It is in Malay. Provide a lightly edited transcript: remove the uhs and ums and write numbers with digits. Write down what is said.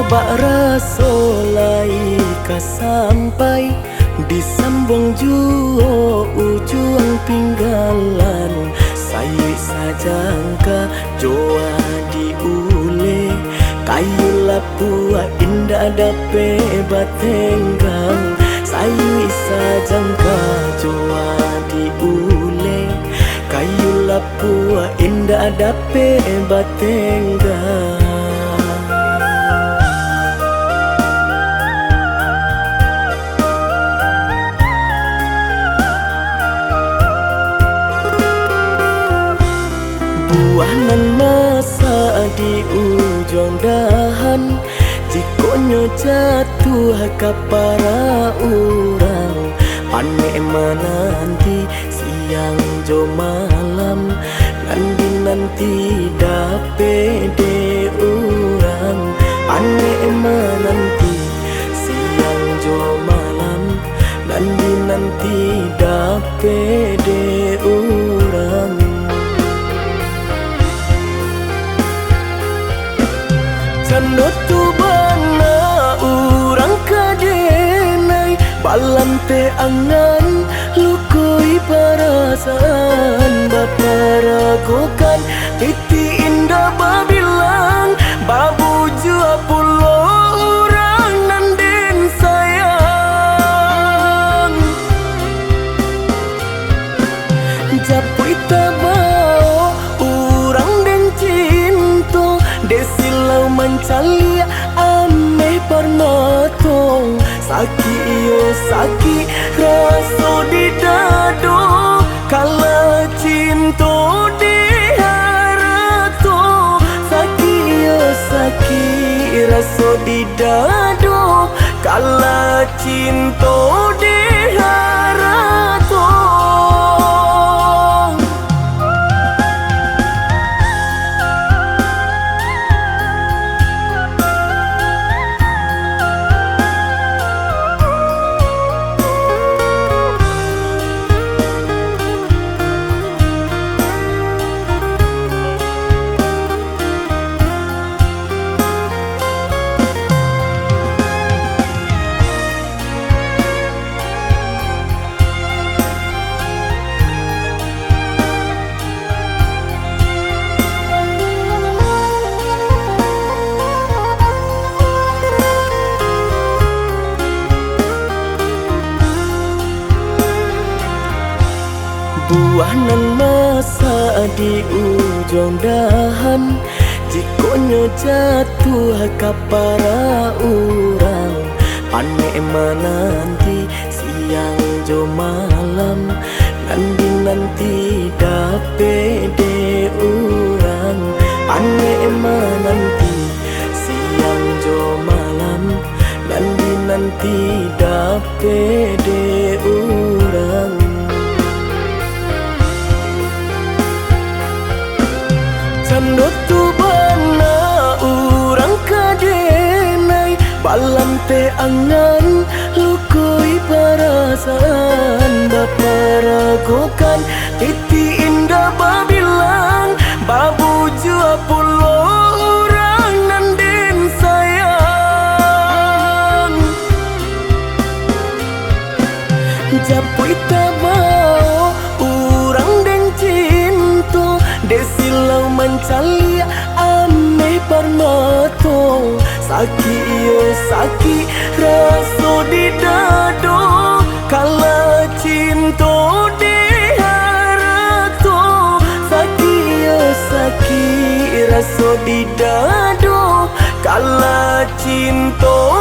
Bak rasolai ka sampai disambung juo ujung pinggalan. Sayu sajangka joa diule kayu lapua indah dape batenggang. Sayu sajangka joa diule kayu lapua indah dape batenggang. Buanan masa di ujung dahan, jikonyo jatuh ke para orang. Panek menanti siang jo malam, nanti dape de orang. Panek menanti siang jo malam, nanti dape de orang. Cando tu bana urang kadenai balante angan lukui perasaan baparagokan titi indah babilang babu jua pulo urang nanden sayang japui tabao urang den cinto desilau mencalia ame permatong saki yo saki raso di dado kala cinto di harato saki yo saki raso di dado kala cinto di harato. Buanan masa di ujung dahan, jikonyo jatuh ke para orang. Panek menanti siang jo malam, nanti dape de orang. Panek menanti siang jo malam, nanti dape de orang. Cando tu bana urang kadenai balante angan lukui perasaan baparagokan titi indah babilang babu jua pulo urang nanden sayang japui tabao urang den cinto desilau mencalia ame permatong saki yo saki raso di dado kala cinto di harato saki yo saki raso di dado kala cinto